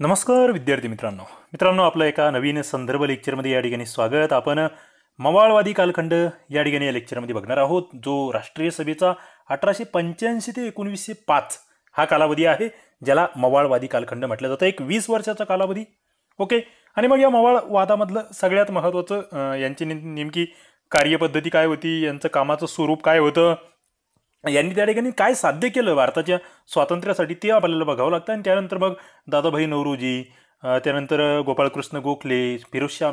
नमस्कार विद्यार्थी मित्रांनो आपलं एका नवीन संदर्भ लेक्चरमध्ये या ठिकाणी स्वागत. आपण मवाळवादी कालखंड या ठिकाणी या लेक्चरमध्ये बघणार आहोत, जो राष्ट्रीय सभेचा 1885 ते 1905 हा कालावधी आहे, ज्याला मवाळवादी कालखंड म्हटलं जातं. एक 20 वर्षाचा कालावधी. ओके. आणि मग या मवाळवादामधलं सगळ्यात महत्त्वाचं यांची नेमकी कार्यपद्धती काय होती, यांचं कामाचं स्वरूप काय होतं, यांनी त्या ठिकाणी काय साध्य केलं भारताच्या स्वातंत्र्यासाठी, ते आपल्याला बघावं लागतं. आणि त्यानंतर मग दादाभाई नौरोजी, त्यानंतर गोपाळकृष्ण गोखले, फिरोजशाह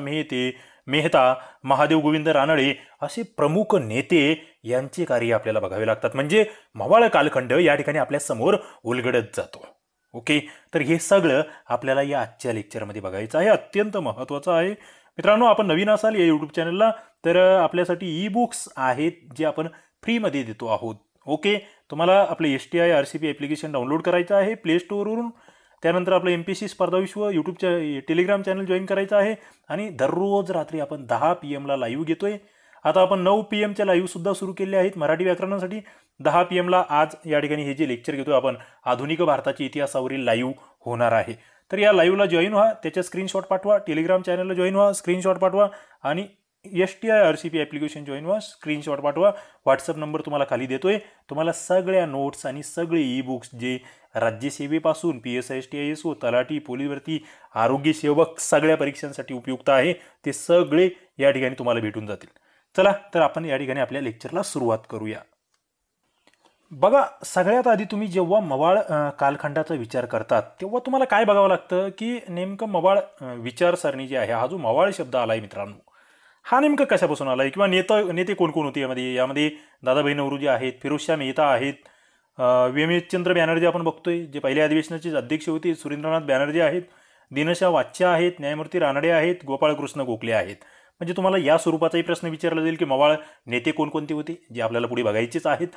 मेहता, महादेव गोविंद रानडे असे प्रमुख नेते यांचे कार्य आपल्याला बघावे लागतात. म्हणजे मवाळ कालखंड या ठिकाणी आपल्या समोर उलगडत जातो. ओके. तर हे सगळं आपल्याला या आजच्या लेक्चरमध्ये बघायचं आहे. अत्यंत महत्त्वाचं आहे मित्रांनो. आपण नवीन असाल या यूट्यूब चॅनलला तर आपल्यासाठी ई बुक्स आहेत जे आपण फ्रीमध्ये देतो आहोत. ओके. तुम्हाला आपलं STI RCP ॲप्लिकेशन डाउनलोड करायचं आहे प्ले स्टोअरवरून. त्यानंतर आपलं MPSC स्पर्धा विश्व यूट्यूबच्या टेलिग्राम चॅनल जॉईन करायचं आहे. आणि दररोज रात्री आपण 10 PM ला लाईव्ह घेतोय. आता आपण 9 PM लाईव्हसुद्धा सुरू केले आहेत मराठी व्याकरणासाठी. 10 PM ला आज या ठिकाणी हे जे लेक्चर घेतोय आपण, आधुनिक भारताच्या इतिहासावरील लाईव्ह होणार आहे. तर या लाईव्हला जॉईन व्हा, त्याच्या स्क्रीनशॉट पाठवा. टेलिग्राम चॅनलला जॉईन व्हा, स्क्रीनशॉट पाठवा. आणि STI RCP ॲप्लिकेशन जॉईन व्हा, स्क्रीनशॉट पाठवा. व्हॉट्सअप नंबर तुम्हाला खाली देतोय. तुम्हाला सगळ्या नोट्स आणि सगळे ई बुक्स जे राज्यसेवेपासून PSI STI असो, तलाठी, पोलीस भरती, आरोग्य सेवक सगळ्या परीक्षांसाठी उपयुक्त आहे, ते सगळे या ठिकाणी तुम्हाला भेटून जातील. चला तर आपण या ठिकाणी आपल्या लेक्चरला सुरुवात करूया. बघा, सगळ्यात आधी तुम्ही जेव्हा मवाळ कालखंडाचा विचार करतात तेव्हा तुम्हाला काय बघावं लागतं की नेमकं मवाळ विचारसरणी जी आहे, हा जो मवाळ शब्द आलाय मित्रांनो, हा नेमकं कशापासून आलाय, किंवा नेते कोण कोण होते यामध्ये दादाभाई नौरोजी आहेत, फिरोजशाह मेहता आहेत, व्यमेशचंद्र बॅनर्जी आपण बघतोय जे पहिल्या अधिवेशनाचे अध्यक्ष होते, सुरेंद्रनाथ बॅनर्जी आहेत, दीनशा वाच्या आहेत, न्यायमूर्ती रानडे आहेत, गोपाळकृष्ण गोखले आहेत. म्हणजे तुम्हाला या स्वरूपाचाही प्रश्न विचारला जाईल की मवाळ नेते कोणकोणते होते, जे आपल्याला पुढे बघायचेच आहेत.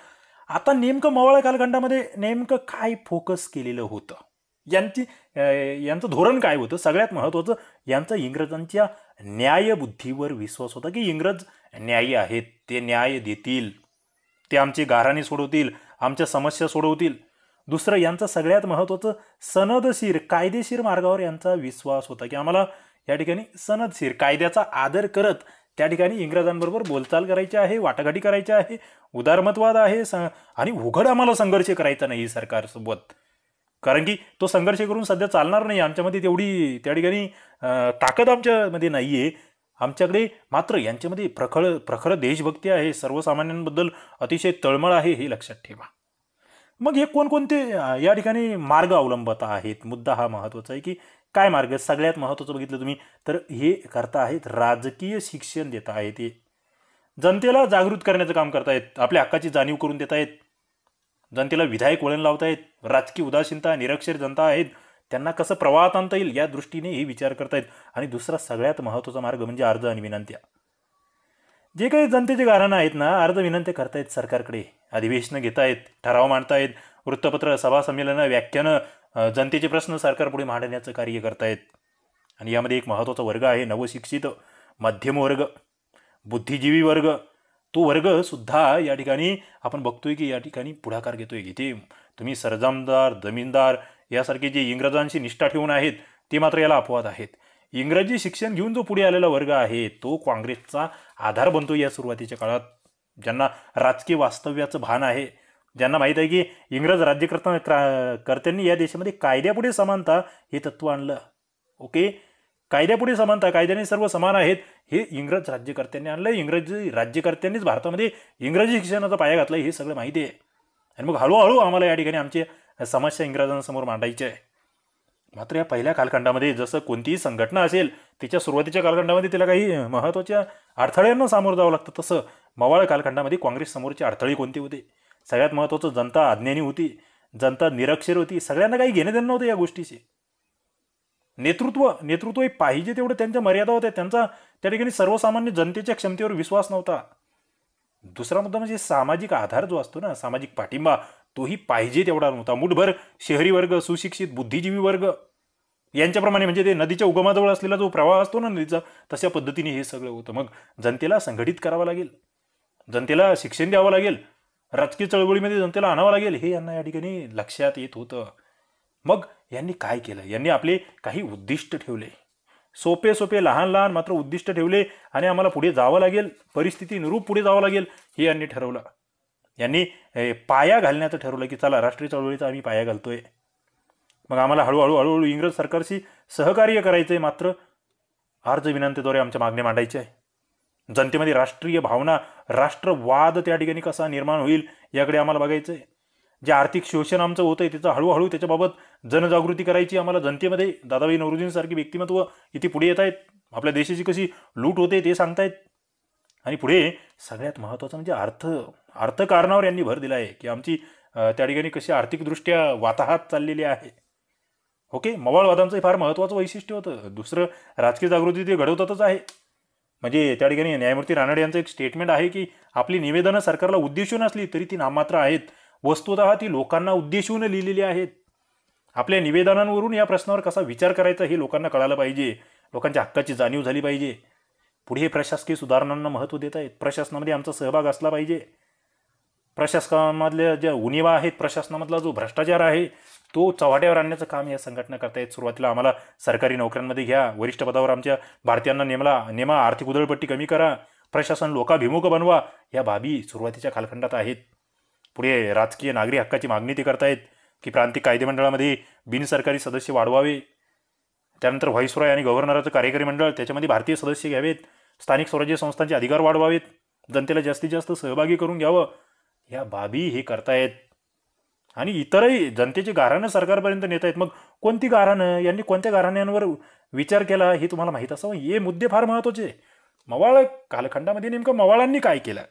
आता नेमकं मवाळ कालखंडामध्ये नेमकं काय फोकस केलेलं होतं, यांचं धोरण काय होतं, सगळ्यात महत्त्वाचं यांचा इंग्रजांच्या न्यायबुद्धीवर विश्वास होता की इंग्रज न्यायी आहेत, ते न्याय देतील, ते आमचे गाऱ्हाणे सोडवतील, आमच्या समस्या सोडवतील. दुसरं, यांचं सगळ्यात महत्त्वाचं सनदशीर कायदेशीर मार्गावर यांचा विश्वास होता की आम्हाला या ठिकाणी सनदशीर कायद्याचा आदर करत त्या ठिकाणी इंग्रजांबरोबर बोलचाल करायची आहे, वाटाघाटी करायची आहे, उदारमतवाद आहे, आणि उघड आम्हाला संघर्ष करायचा नाही सरकारसोबत, कारण की तो संघर्ष करून सध्या चालणार नाही. आमच्यामध्ये तेवढी त्या ठिकाणी ताकद आमच्यामध्ये नाही आहे. आमच्याकडे मात्र यांच्यामध्ये प्रखर देशभक्ती आहे, सर्वसामान्यांबद्दल अतिशय तळमळ आहे, हे लक्षात ठेवा. मग हे कोणकोणते या ठिकाणी मार्ग अवलंबत आहेत, मुद्दा हा महत्त्वाचा आहे की काय मार्ग. सगळ्यात महत्त्वाचं बघितलं तुम्ही तर हे करता आहेत राजकीय शिक्षण देत आहेत, हे जनतेला जागृत करण्याचं काम करतायत, आपल्या हक्काची जाणीव करून देत आहेत, जनतेला विधायक वळण लावतायत. राजकीय उदासीनता, निरक्षर जनता आहेत, त्यांना कसं प्रवाहात आणता येईल या दृष्टीने हे विचार करतायत. आणि दुसरा सगळ्यात महत्त्वाचा मार्ग म्हणजे अर्ज आणि विनंत्या. जे काही जनतेचे गाऱ्हाणे आहेत ना, अर्ज विनंत्या करतायत सरकारकडे, अधिवेशनं घेत आहेत, ठराव मांडतायत, वृत्तपत्र, सभा संमेलनं, व्याख्यानं, जनतेचे प्रश्न सरकारपुढे मांडण्याचं कार्य करतायत. आणि यामध्ये एक महत्त्वाचा वर्ग आहे नवशिक्षित मध्यम वर्ग, बुद्धिजीवी वर्ग. तो वर्ग सुद्धा या ठिकाणी आपण बघतोय की या ठिकाणी पुढाकार घेतोय. इथे तुम्ही सरजमदार, जमीनदार यासारखे जे इंग्रजांशी निष्ठा ठेवून आहेत ते मात्र याला अपवाद आहेत. इंग्रजी शिक्षण घेऊन जो पुढे आलेला वर्ग आहे तो काँग्रेसचा आधार बनतो या सुरुवातीच्या काळात. ज्यांना राजकीय वास्तव्याचं भान आहे, ज्यांना माहीत आहे की इंग्रज राज्यकर्त्यांनी या देशामध्ये कायद्यापुढे समानता हे तत्त्व आणलं. ओके. कायद्यापुढे समानता, कायद्याने सर्व समान आहेत, हे इंग्रज राज्यकर्त्यांनी आणलं. इंग्रजी राज्यकर्त्यांनीच भारतामध्ये इंग्रजी शिक्षणाचा पाया घातला, हे सगळं माहिती आहे. आणि मग हळूहळू आम्हाला या ठिकाणी आमची समस्या इंग्रजांसमोर मांडायची आहे. मात्र या पहिल्या कालखंडामध्ये जसं कोणतीही संघटना असेल तिच्या सुरुवातीच्या कालखंडामध्ये तिला काही महत्त्वाच्या अडथळ्यांना सामोरं जावं लागतं, तसं मवाळ कालखंडामध्ये काँग्रेस समोरचे अडथळे कोणते होते. सगळ्यात महत्त्वाचं, जनता अज्ञानी होती, जनता निरक्षर होती, सगळ्यांना काही घेणं देणं नव्हतं या गोष्टीशी. नेतृत्व पाहिजे तेवढं त्यांच्या मर्यादा होत्या, त्यांचा त्या ठिकाणी सर्वसामान्य जनतेच्या क्षमतेवर विश्वास नव्हता. दुसरा मुद्दा म्हणजे सामाजिक आधार जो असतो ना, सामाजिक पाठिंबा, तोही पाहिजे तेवढा नव्हता. मुठभर शहरी वर्ग, सुशिक्षित बुद्धिजीवी वर्ग यांच्याप्रमाणे, म्हणजे ते नदीच्या उगमाजवळ असलेला जो प्रवाह असतो ना नदीचा, तशा पद्धतीने हे सगळं होतं. मग जनतेला संघटित करावं लागेल, जनतेला शिक्षण द्यावं लागेल, राजकीय चळवळीमध्ये जनतेला आणावं लागेल, हे यांना या ठिकाणी लक्षात येत होतं. मग यांनी काय केलं? यांनी आपले काही उद्दिष्ट ठेवले, सोपे सोपे लहान लहान मात्र उद्दिष्ट ठेवले आणि आम्हाला पुढे जावं लागेल, परिस्थितीनुरूप पुढे जावं लागेल हे यांनी ठरवलं. यांनी पाया घालण्याचं ठरवलं की चला राष्ट्रीय चळवळीचा आम्ही पाया घालतोय. मग आम्हाला हळूहळू इंग्रज सरकारशी सहकार्य करायचंय, मात्र अर्ज विनंतीद्वारे आमच्या मागण्या मांडायच्या आहे. जनतेमध्ये राष्ट्रीय भावना, राष्ट्रवाद त्या ठिकाणी कसा निर्माण होईल याकडे आम्हाला बघायचंय. जे आर्थिक शोषण आमचं होतंय त्याचं हळूहळू त्याच्याबाबत जनजागृती करायची आम्हाला जनतेमध्ये. दादाभाई नौरोजींसारखी व्यक्तिमत्व इथे पुढे येत आहेत, आपल्या देशाची कशी लूट होते ते सांगतायत. आणि पुढे सगळ्यात महत्त्वाचं म्हणजे अर्थकारणावर यांनी भर दिला आहे की आमची त्या ठिकाणी कशी आर्थिकदृष्ट्या वाताहात चाललेली आहे. ओके, मवाळवादांचं फार महत्त्वाचं वैशिष्ट्य होतं. दुसरं, राजकीय जागृती ते घडवतातच आहे. म्हणजे त्या ठिकाणी न्यायमूर्ती रानडे यांचं एक स्टेटमेंट आहे की आपली निवेदनं सरकारला उद्देशून असली तरी ती नाममात्र आहेत, वस्तुतः ती लोकांना उद्देशून लिहिलेली आहेत. आपल्या निवेदनांवरून या प्रश्नावर कसा विचार करायचा हे लोकांना कळालं पाहिजे, लोकांच्या हक्काची जाणीव झाली पाहिजे. पुढे प्रशासकीय सुधारणांना महत्त्व देत आहेत, प्रशासनामध्ये आमचा सहभाग असला पाहिजे. प्रशासनामधल्या ज्या उणिवा आहेत, प्रशासनामधला जो भ्रष्टाचार आहे तो चव्हाट्यावर आणण्याचं काम या संघटना करतायत. सुरुवातीला आम्हाला सरकारी नोकऱ्यांमध्ये घ्या, वरिष्ठ पदावर आमच्या भारतीयांना नेमा, आर्थिक उधळपट्टी कमी करा, प्रशासन लोकाभिमुख बनवा, या बाबी सुरुवातीच्या कालखंडात आहेत. पुढे राजकीय नागरी हक्काची मागणी ते करतायत की प्रांतिक कायदेमंडळामध्ये बिनसरकारी सदस्य वाढवावे. त्यानंतर व्हाईसरॉय आणि गव्हर्नरचं कार्यकारी मंडळ त्याच्यामध्ये भारतीय सदस्य घ्यावेत, स्थानिक स्वराज्य संस्थांचे अधिकार वाढवावेत, जनतेला जास्तीत जास्त सहभागी करून घ्यावं, या बाबी हे करतायत. आणि इतरही जनतेची गाऱ्हाणं सरकारपर्यंत नेत आहेत. मग कोणती गाऱ्हाणं, यांनी कोणत्या गाऱ्हाण्यांवर विचार केला हे तुम्हाला माहीत असावं. हे मुद्दे फार महत्त्वाचे. मवाळ कालखंडामध्ये नेमकं मवाळांनी काय केलं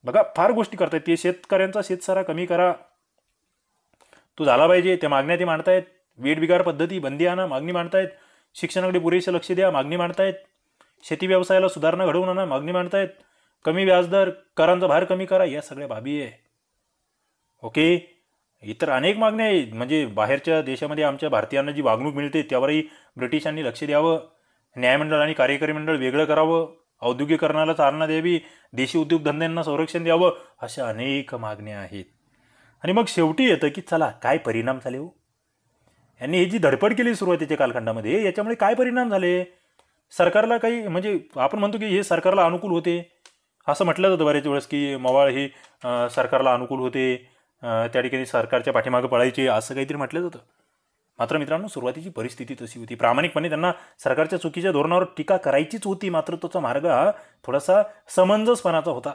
बघा, फार गोष्टी करतायत. ते शेतकऱ्यांचा शेतसारा कमी करा तो झाला पाहिजे, त्या मागण्या ते मांडतायत. वेठबिगार पद्धती बंदी आणा मागणी मांडतायत. शिक्षणाकडे पुरेसे लक्ष द्या मागणी मांडतायत. शेती व्यवसायाला सुधारणा घडवून आणा मागणी मांडतायत. कमी व्याजदर, करांचा भार कमी करा, या सगळ्या बाबी आहे. ओके, इतर अनेक मागण्या आहेत. म्हणजे बाहेरच्या देशामध्ये आमच्या भारतीयांना जी वागणूक मिळते त्यावरही ब्रिटिशांनी लक्ष द्यावं. न्यायमंडळ आणि कार्यकारी मंडळ वेगळं करावं. औद्योगिकरणाला चालना द्यावी. देशी उद्योगधंद्यांना संरक्षण द्यावं. अशा अनेक मागण्या आहेत. आणि मग शेवटी येतं की चला काय परिणाम झाले हो, यांनी ही जी धडपड केली सुरुवातीच्या कालखंडामध्ये याच्यामुळे काय परिणाम झाले. सरकारला काही म्हणजे आपण म्हणतो की हे सरकारला अनुकूल होते असं म्हटलं जातं बऱ्याच वेळेस की मवाळ हे सरकारला अनुकूल होते, त्या ठिकाणी सरकारच्या पाठीमागं पळायचे असं काहीतरी म्हटलं जातं. मात्र मित्रांनो, सुरुवातीची परिस्थिती तशी होती. प्रामाणिकपणे त्यांना सरकारच्या चुकीच्या धोरणावर टीका करायचीच होती, मात्र त्याचा मार्ग हा थोडासा समंजसपणाचा होता.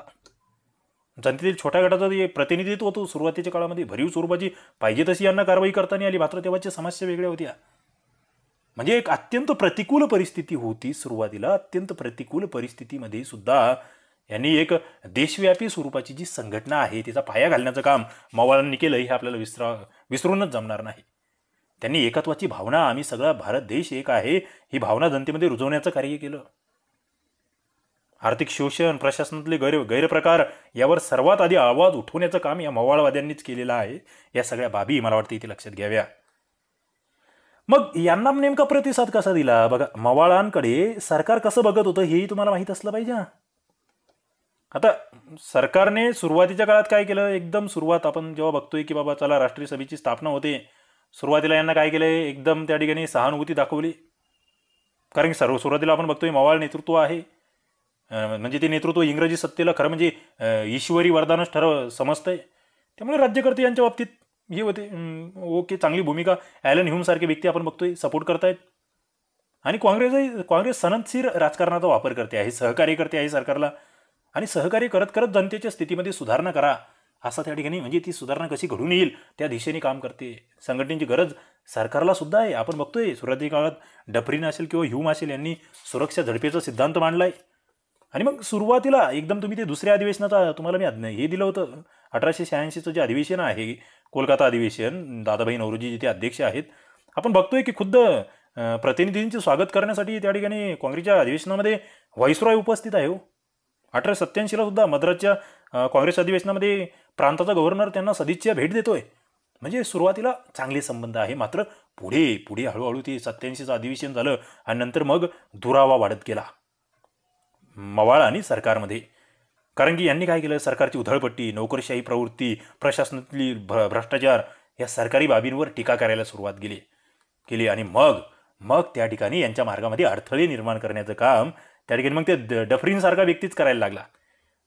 जनतेतील छोट्या गटाचं जे प्रतिनिधित्व होतं सुरुवातीच्या काळामध्ये भरीव स्वरूपाची पाहिजे तशी यांना कारवाई करता नाही आली. मात्र तेव्हाच्या समस्या वेगळ्या होत्या. म्हणजे एक अत्यंत प्रतिकूल परिस्थिती होती सुरुवातीला. अत्यंत प्रतिकूल परिस्थितीमध्ये सुद्धा यांनी एक देशव्यापी स्वरूपाची जी संघटना आहे तिचा पाया घालण्याचं काम मवाळांनी केलं हे आपल्याला विसरूनच जमणार नाही. त्यांनी एकत्वाची भावना, आम्ही सगळा भारत देश एक आहे, ही भावना जनतेमध्ये रुजवण्याचं कार्य केलं. आर्थिक शोषण, प्रशासनातले गैरप्रकार यावर सर्वात आधी आवाज उठवण्याचं काम या मवाळवाद्यांनीच केलेलं आहे. या सगळ्या बाबी मला वाटतं इथे लक्षात घ्याव्या. मग यांना नेमका प्रतिसाद कसा दिला बघा. मवाळांकडे सरकार कसं बघत होतं हेही तुम्हाला माहीत असलं पाहिजे. आता सरकारने सुरुवातीच्या काळात काय केलं, एकदम सुरुवात आपण जेव्हा बघतोय की बाबा चला राष्ट्रीय सभेची स्थापना होते, सुरुवातीला यांना काय केलंय, एकदम त्या ठिकाणी सहानुभूती दाखवली. कारण की सुरुवातीला आपण बघतोय मवाळ नेतृत्व आहे, म्हणजे ते नेतृत्व इंग्रजी सत्तेला खरं म्हणजे ईश्वरी वरदानच समजतंय. त्यामुळे राज्यकर्ते यांच्या बाबतीत हे होते ओके, चांगली भूमिका. ॲलन ह्यूम सारखे व्यक्ती आपण बघतोय सपोर्ट करतायत. आणि काँग्रेस सनदशीर राजकारणाचा वापर करते आहे, सहकार्य करते आहे सरकारला. आणि सहकार्य करत करत जनतेच्या स्थितीमध्ये सुधारणा करा असं त्या ठिकाणी, म्हणजे ती सुधारणा कशी घडून येईल त्या दिशेने काम करते. संघटनेची गरज सरकारला सुद्धा आहे. आपण बघतोय सुरुवातीच्या काळात डफरीन असेल किंवा ह्यूम असेल यांनी सुरक्षा झडपेचा सिद्धांत मांडलाय. आणि मग सुरुवातीला एकदम तुम्ही ते दुसऱ्या अधिवेशनाचा तुम्हाला मी हे दिलं होतं 1886चं जे अधिवेशन आहे कोलकाता अधिवेशन, दादाभाई नौरोजी जिथे अध्यक्ष आहेत. आपण बघतोय की खुद्द प्रतिनिधींचे स्वागत करण्यासाठी त्या ठिकाणी काँग्रेसच्या अधिवेशनामध्ये व्हाईसरॉय उपस्थित आहे. 1887ला सुद्धा मद्रासच्या काँग्रेस अधिवेशनामध्ये प्रांताचा गव्हर्नर त्यांना सदिच्छा भेट देतोय. म्हणजे सुरुवातीला चांगले संबंध आहे. मात्र पुढे हळूहळू ते 87चं अधिवेशन झालं आणि नंतर मग दुरावा वाढत गेला मवाळ आणि सरकारमध्ये. कारण की यांनी काय केलं, सरकारची उधळपट्टी, नोकरशाही प्रवृत्ती, प्रशासनातली भ्रष्टाचार या सरकारी बाबींवर टीका करायला सुरुवात केली आणि मग मग त्या ठिकाणी यांच्या मार्गामध्ये अडथळे निर्माण करण्याचं काम त्या ठिकाणी मग ते डफरीनसारखा व्यक्तीच करायला लागला.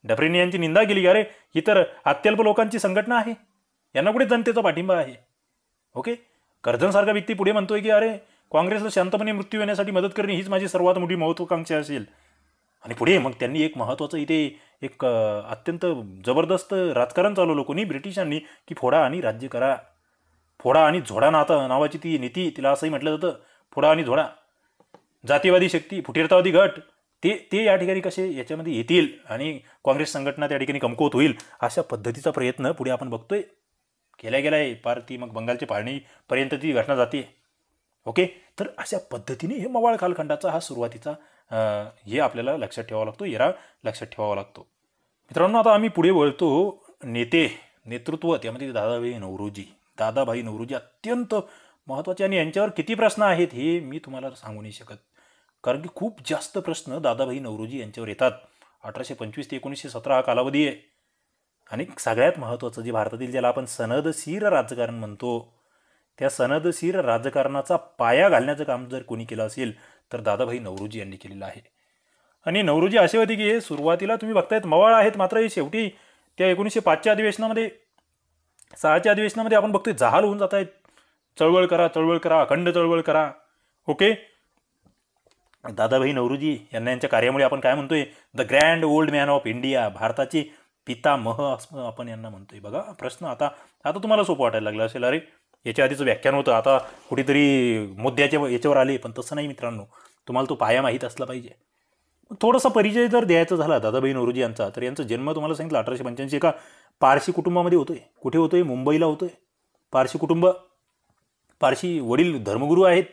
डफरीने यांची निंदा केली की अरे ही तर अत्यल्प लोकांची संघटना आहे, यांना कुठे जनतेचा पाठिंबा आहे. ओके, कर्जनसारखा व्यक्ती पुढे म्हणतोय की अरे काँग्रेसला शांतपणे मृत्यू येण्यासाठी मदत करणे हीच माझी सर्वात मोठी महत्त्वाकांक्षा असेल. आणि पुढे मग त्यांनी एक महत्त्वाचं इथे एक अत्यंत जबरदस्त राजकारण चालवलं कोणी ब्रिटिशांनी की फोडा आणि राज्य करा. फोडा आणि झोडा नावाची ती नीती, तिला असंही म्हटलं जातं, फोडा आणि झोडा. जातीवादी शक्ती, फुटीरतावादी गट ते या ठिकाणी कसे याच्यामध्ये येतील आणि काँग्रेस संघटना त्या ठिकाणी कमकुवत होईल अशा पद्धतीचा प्रयत्न पुढे आपण बघतोय केला गेलाय. पार ती मग बंगालच्या फाळणीपर्यंत ती घटना जाते. ओके, तर अशा पद्धतीने हे मवाळ कालखंडाचा हा सुरुवातीचा हे आपल्याला लक्षात ठेवावा लागतो, येरा लक्षात ठेवावा लागतो. मित्रांनो, आता आम्ही पुढे वळतो. नेतृत्व त्यामध्ये दादाभाई नौरोजी अत्यंत महत्त्वाचे आणि यांच्यावर किती प्रश्न आहेत हे मी तुम्हाला सांगू नाही शकत, कारण की खूप जास्त प्रश्न दादाभाई नौरोजी यांच्यावर येतात. 1825 ते 1917 हा कालावधी आहे. आणि सगळ्यात महत्त्वाचं जे भारतातील ज्याला आपण सनदशीर राजकारण म्हणतो, त्या सनदशीर राजकारणाचा पाया घालण्याचं काम जर कोणी केलं असेल तर दादाभाई नौरोजी यांनी केलेलं आहे. आणि नौरोजी असे होते की हे सुरुवातीला तुम्ही बघतायत मवाळ आहेत, मात्र हे शेवटी त्या 1905च्या अधिवेशनामध्ये 6च्या अधिवेशनामध्ये आपण बघतोय जहाल होऊन जात आहेत. चळवळ करा, अखंड चळवळ करा. ओके, दादाभाई नौरोजी यांना यांच्या कार्यामुळे आपण काय म्हणतोय, the grand old man of India, भारताचे पितामह असं आपण यांना म्हणतोय. बघा प्रश्न आता तुम्हाला सोपं वाटायला लागलं असेल, अरे याच्या आधीचं व्याख्यान होतं, आता कुठेतरी मुद्द्याच्या याच्यावर आले. पण तसं नाही मित्रांनो, तुम्हाला तो पाया माहीत असला पाहिजे. थोडासा परिचय जर द्यायचा झाला दादाभाई नौरोजी यांचा, तर यांचा जन्म तुम्हाला सांगितलं 1885 एका पारशी कुटुंबामध्ये होतोय. कुठे होतोय? मुंबईला होतोय. पारशी कुटुंब, पारशी वडील धर्मगुरू आहेत,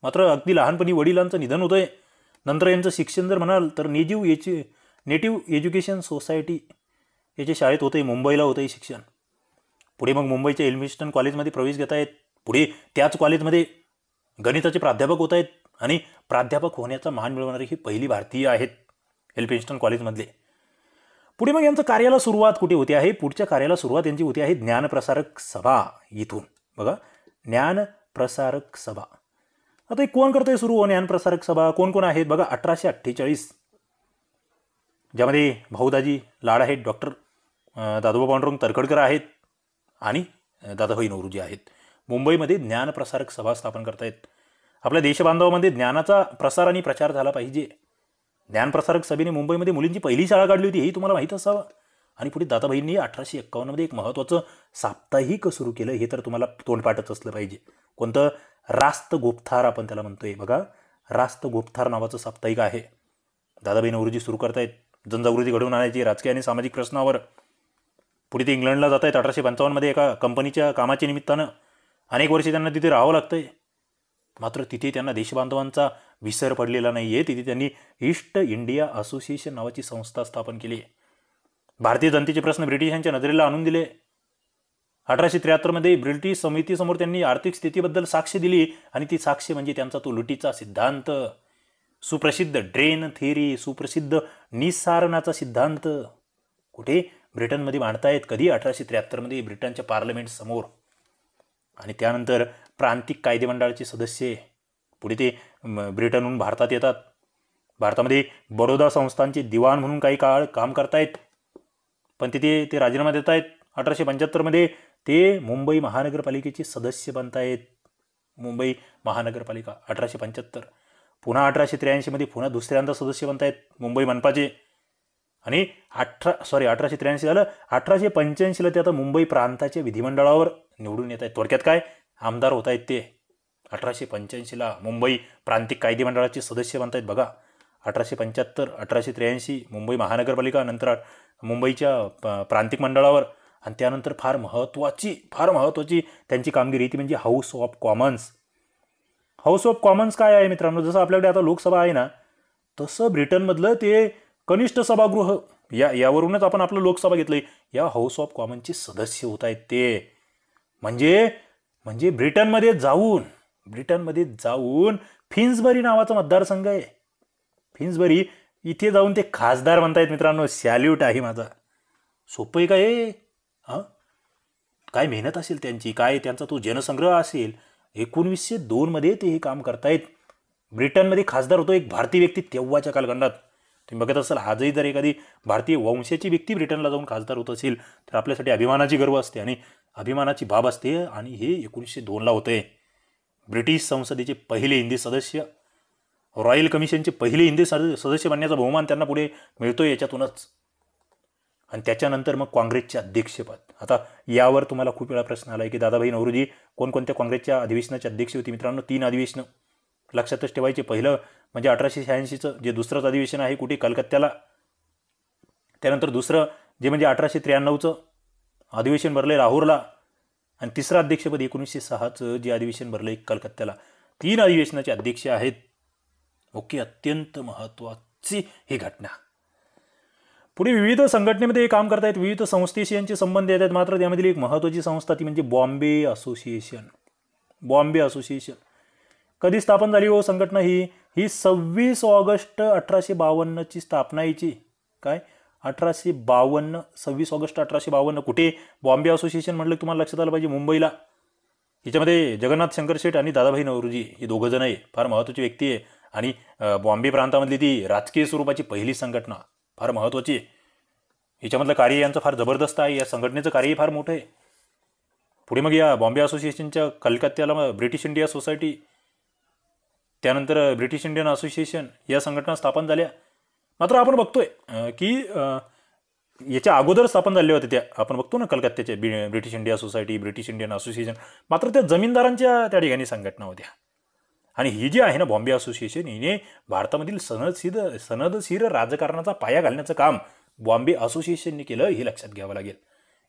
मात्र अगदी लहानपणी वडिलांचं निधन होतंय. नंतर यांचं शिक्षण जर म्हणाल तर नेटिव्ह एज्युकेशन सोसायटी याच्या शाळेत होतंय, मुंबईला होतंय शिक्षण. पुढे मग मुंबईच्या एल्फिन्स्टन कॉलेजमध्ये प्रवेश घेत आहेत. पुढे त्याच कॉलेजमध्ये गणिताचे प्राध्यापक होत आहेत आणि प्राध्यापक होण्याचा मान मिळवणारी ही पहिली भारतीय आहेत एल्फिन्स्टन कॉलेजमधले. पुढे मग यांचं कार्याला सुरुवात कुठे होते आहे? पुढच्या कार्याला सुरुवात यांची होती आहे ज्ञानप्रसारक सभा इथून. बघा, ज्ञानप्रसारक सभा. आता कोण करतोय सुरू ज्ञानप्रसारक सभा? कोण आहेत? बघा, 1848 ज्यामध्ये भाऊदाजी लाड आहेत, डॉक्टर दादोबा पांडुरंग तरखडकर आहेत आणि दादाभाई नौरोजी आहेत. मुंबईमध्ये ज्ञानप्रसारक सभा स्थापन करतायत. आपल्या देशबांधवामध्ये ज्ञानाचा प्रसार आणि प्रचार झाला पाहिजे. ज्ञानप्रसारक सभेने मुंबईमध्ये मुलींची पहिली शाळा काढली होती, हेही तुम्हाला माहीत असावं. आणि पुढे दादाभाईंनी 1851 मध्ये एक महत्त्वाचं साप्ताहिक सुरू केलं, हे तर तुम्हाला तोंडपाठच असलं पाहिजे. कोणतं? रास्त गुप्तार आपण त्याला म्हणतोय. बघा, रास्त गुप्तार नावाचं साप्ताहिक आहे. दादाभाई नौरोजी सुरू करतायत जनजागृती घडवून आणायची राजकीय आणि सामाजिक प्रश्नावर. पुढे ते इंग्लंडला जात आहेत 1855 मध्ये एका कंपनीच्या कामाच्या निमित्तानं. अनेक वर्षे त्यांना तिथे राहावं लागतंय, मात्र तिथे त्यांना देशबांधवांचा विसर पडलेला नाही आहे. तिथे त्यांनी ईस्ट इंडिया असोसिएशन नावाची संस्था स्थापन केली. भारतीय जनतेचे प्रश्न ब्रिटिशांच्या नजरेला आणून दिले. 1873 मध्ये ब्रिटिश समितीसमोर त्यांनी आर्थिक स्थितीबद्दल साक्ष दिली आणि ती साक्ष म्हणजे त्यांचा तो लुटीचा सिद्धांत, सुप्रसिद्ध ड्रेन थेअरी, सुप्रसिद्ध निस्सारणाचा सिद्धांत कुठे ब्रिटनमध्ये मांडतायत. कधी? 1873 मध्ये ब्रिटनच्या पार्लमेंट समोर. आणि त्यानंतर प्रांतिक कायदेमंडळाचे सदस्य पुढे ते ब्रिटनहून भारतात येतात. भारतामध्ये बडोदा संस्थांचे दिवाण म्हणून काही काळ काम करतायत, पण तिथे ते राजीनामा देत आहेत. 1875 मध्ये ते मुंबई महानगरपालिकेचे सदस्य बनतायत. मुंबई महानगरपालिका 1875. पुन्हा 1883 मध्ये पुन्हा दुसऱ्यांदा सदस्य बनतायत मुंबई मनपाचे. आणि 1883 झालं. 1885 ते आता मुंबई प्रांताच्या विधिमंडळावर निवडून येत आहेत. थोडक्यात काय, आमदार होत आहेत ते. 1885 मुंबई प्रांतिक कायदेमंडळाचे सदस्य बनतायत. बघा, 1875, 1883 मुंबई महानगरपालिका, नंतर मुंबईच्या प्रांतिक मंडळावर. आणि त्यानंतर फार महत्त्वाची त्यांची कामगिरी ती म्हणजे house of Commons. House of Commons काय आहे मित्रांनो? जसं आपल्याकडे आता लोकसभा आहे ना, तसं ब्रिटनमधलं ते कनिष्ठ सभागृह, यावरूनच आपण आपलं लोकसभा घेतलंय. या हाऊस ऑफ कॉमन्सचे सदस्य होत आहेत ते. म्हणजे ब्रिटनमध्ये जाऊन फिन्सबरी नावाचा मतदारसंघ आहे. फिन्सबरी इथे जाऊन ते खासदार म्हणतायत मित्रांनो. सॅल्यूट आहे माझा. सोपं आहे का हे? हां, काय मेहनत असेल त्यांची, काय त्यांचा तो जनसंग्रह असेल. 1902 मध्ये ते हे काम करतायत. ब्रिटनमध्ये खासदार होतो एक भारतीय व्यक्ती तेव्हाच्या कालखंडात. तुम्ही बघत असाल आजही जर एखादी भारतीय वंशाची व्यक्ती ब्रिटनला जाऊन खासदार होत असेल तर आपल्यासाठी अभिमानाची गर्व असते आणि अभिमानाची बाब असते. आणि हे 1902ला होतंय. ब्रिटिश संसदेचे पहिले हिंदी सदस्य, रॉयल कमिशनचे पहिले हिंदी सदस्य बनण्याचा बहुमान त्यांना पुढे मिळतोय याच्यातूनच. आणि त्याच्यानंतर मग काँग्रेसचे अध्यक्षपद. आता यावर तुम्हाला खूप वेळा प्रश्न आला आहे की दादाभाई नौरोजी कोणकोणत्या काँग्रेसच्या अधिवेशनाचे अध्यक्ष होते. मित्रांनो 3 अधिवेशनं लक्षातच ठेवायचे. पहिलं म्हणजे 1886चं जे दुसरंच अधिवेशन आहे कुठे, कलकत्त्याला. त्यानंतर दुसरं जे म्हणजे 1893चं अधिवेशन भरलंय लाहोरला. आणि तिसरं अध्यक्षपद 1906चं जे अधिवेशन भरलंय कलकत्त्याला. 3 अधिवेशनाचे अध्यक्ष आहेत. ओके, अत्यंत महत्त्वाची ही घटना. पुढे विविध संघटनेमध्ये काम करतायत, विविध संस्थेशी यांचे संबंध येतात. मात्र त्यामधील एक महत्त्वाची संस्था ती म्हणजे बॉम्बे असोसिएशन. बॉम्बे असोसिएशन कधी स्थापन झाली हो संघटना ही? 26 ऑगस्ट 1852ची स्थापना यायची. काय 1852, 26 ऑगस्ट 1852. कुठे? बॉम्बे असोसिएशन म्हटलं तुम्हाला लक्षात आलं पाहिजे, मुंबईला. हिच्यामध्ये जगन्नाथ शंकर शेठ आणि दादाभाई नौरोजी हे दोघं जण आहे, फार महत्त्वाची व्यक्ती आहे. आणि बॉम्बे प्रांतामधली ती राजकीय स्वरूपाची पहिली संघटना, फार महत्त्वाची आहे. हिच्यामधलं कार्य यांचं फार जबरदस्त आहे. या संघटनेचं कार्यही फार मोठं आहे. पुढे मग या बॉम्बे असोसिएशनच्या कलकत्त्याला ब्रिटिश इंडिया सोसायटी, त्यानंतर ब्रिटिश इंडियन असोसिएशन या संघटना स्थापन झाल्या. मात्र आपण बघतोय की याच्या अगोदर स्थापन झाल्या होत्या त्या. आपण बघतो ना कलकत्त्याच्या British India society, British Indian association. मात्र त्या जमीनदारांच्या त्या ठिकाणी संघटना होत्या. आणि ही जी आहे ना बॉम्बे असोसिएशन, हिने भारतामधील सनदशीर राजकारणाचा पाया घालण्याचं काम बॉम्बे असोसिएशनने केलं, हे लक्षात घ्यावं लागेल.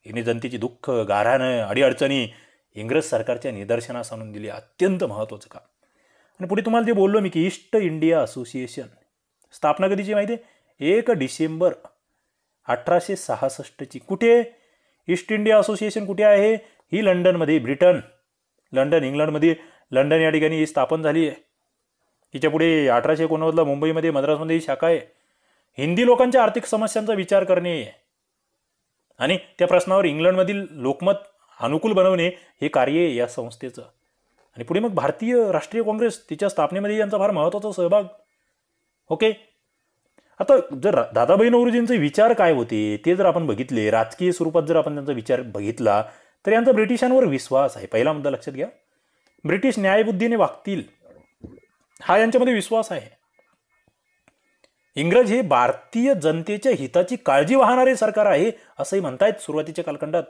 हिने जनतेची दुःख, गाऱ्हाणं, अडीअडचणी इंग्रज सरकारच्या निदर्शनास आणून दिली. अत्यंत महत्त्वाचं काम. आणि पुढे तुम्हाला जे बोललो मी की ईस्ट इंडिया असोसिएशन स्थापना कधीची माहिती आहे? 1 डिसेंबर 1866ची. कुठे? ईस्ट इंडिया असोसिएशन कुठे आहे? ही लंडनमध्ये, लंडन इंग्लंडमध्ये, लंडन या ठिकाणी स्थापन झाली आहे. हिच्या पुढे 1889ला मुंबईमध्ये, मद्रासमध्ये ही शाखा आहे. हिंदी लोकांच्या आर्थिक समस्यांचा विचार करणे आणि त्या प्रश्नावर इंग्लंडमधील लोकमत अनुकूल बनवणे हे कार्य आहे या संस्थेचं. आणि पुढे मग भारतीय राष्ट्रीय काँग्रेस, तिच्या स्थापनेमध्ये यांचा फार महत्त्वाचा सहभाग. ओके, आता जर दादाभाई नौरोजींचे विचार काय होते ते जर आपण बघितले, राजकीय स्वरूपात जर आपण त्यांचा विचार बघितला तर यांचा ब्रिटिशांवर विश्वास आहे. पहिला मुद्दा लक्षात घ्या, ब्रिटिश न्यायबुद्धीने वागतील हा यांच्यामध्ये विश्वास आहे. इंग्रज हे भारतीय जनतेच्या हिताची काळजी वाहणारे सरकार आहे असंही म्हणतायत सुरुवातीच्या कालखंडात.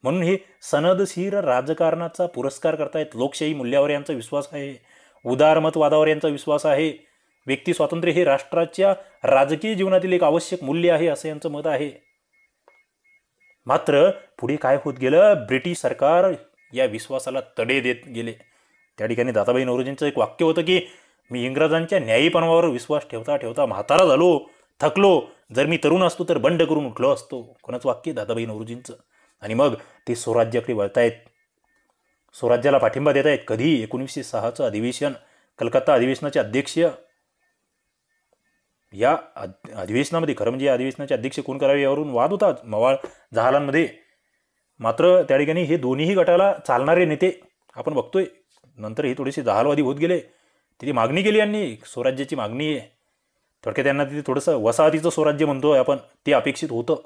म्हणून हे सनदशीर राजकारणाचा पुरस्कार करतायत. लोकशाही मूल्यावर यांचा विश्वास आहे, उदारमतवादावर यांचा विश्वास आहे. व्यक्ती स्वातंत्र्य हे राष्ट्राच्या राजकीय जीवनातील एक आवश्यक मूल्य आहे असं यांचं मत आहे. मात्र पुढे काय होत गेलं, ब्रिटिश सरकार या विश्वासाला तडे देत गेले. त्या ठिकाणी दादाभाई नौरोजींचं एक वाक्य होतं की मी इंग्रजांच्या न्यायीपणावर विश्वास ठेवता ठेवता म्हातारा झालो, थकलो. जर मी तरुण असतो तर बंड करून उठलो असतो. कोणाचं वाक्य? दादाभाई नौरोजींचं. आणि मग ते स्वराज्याकडे वळतायत, स्वराज्याला पाठिंबा देत आहेत. कधी? 1906चं अधिवेशन, कलकत्ता अधिवेशनाचे अध्यक्ष. या अधिवेशनामध्ये खरं म्हणजे या अधिवेशनाचे अध्यक्ष कोण करावे यावरून वाद होता मवाळ जहालांमध्ये. मात्र त्या ठिकाणी हे दोन्हीही गटाला चालणारे नेते आपण बघतोय. नंतर हे थोडेसे जहालवादी होत गेले. तिथे मागणी केली यांनी, स्वराज्याची मागणी आहे. थोडक्यात त्यांना तिथे थोडंसं वसाहतीचं स्वराज्य म्हणतोय आपण, ते अपेक्षित होतं.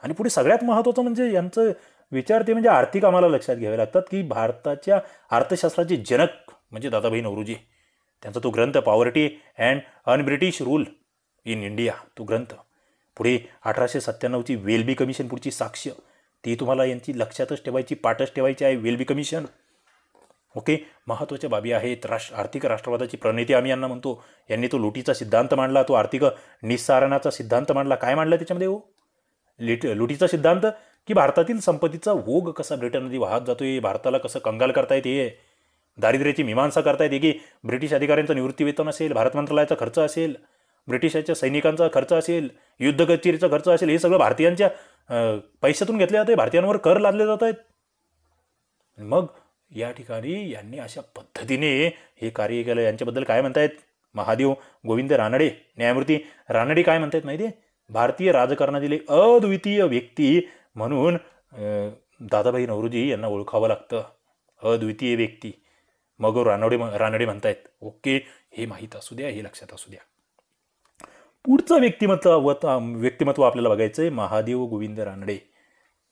आणि पुढे सगळ्यात महत्त्वाचं म्हणजे यांचं विचार ते म्हणजे आर्थिक आम्हाला लक्षात घ्यावे लागतात की भारताच्या अर्थशास्त्राचे जनक म्हणजे दादाभाई नौरोजी. त्यांचा तो ग्रंथ poverty and un-British rule in India, तो ग्रंथ. पुढे 1897ची वेल्बी कमिशन पुढची साक्ष, ती तुम्हाला यांची लक्षातच ठेवायची, पाठच ठेवायची आहे. Welby commission. ओके, महत्त्वाच्या बाबी आहेत. आर्थिक राष्ट्रवादाची प्रणेते आम्ही यांना म्हणतो. यांनी तो लुटीचा सिद्धांत मांडला, तो आर्थिक निस्सारणाचा सिद्धांत मांडला. काय मांडला त्याच्यामध्ये हो? लुटीचा सिद्धांत की भारतातील संपत्तीचा ओघ कसा ब्रिटनमध्ये वाहत जातोय, भारताला कसं कंगाल करता येते, दारिद्र्याची मीमांसा करता येते की ब्रिटिश अधिकाऱ्यांचं निवृत्ती वेतन असेल, भारत मंत्रालयाचा खर्च असेल, ब्रिटिशाच्या सैनिकांचा खर्च असेल, युद्ध कचेरीचा खर्च असेल, हे सगळं भारतीयांच्या पैशातून घेतले जाते, भारतीयांवर कर लादले जात आहेत. मग या ठिकाणी यांनी अशा पद्धतीने हे कार्य केलं. यांच्याबद्दल काय म्हणतायत? महादेव गोविंद रानडे, न्यायमूर्ती रानडे काय म्हणतायत माहिती आहे? भारतीय राजकारणातील एक अद्वितीय व्यक्ती म्हणून दादाभाई नौरोजी यांना ओळखावं लागतं. अद्वितीय व्यक्ती. मग रानडे म्हणतायत. ओके, हे माहीत असू द्या, हे लक्षात असू द्या. पुढचं व्यक्तिमत्व आपल्याला बघायचंय महादेव गोविंद रानडे,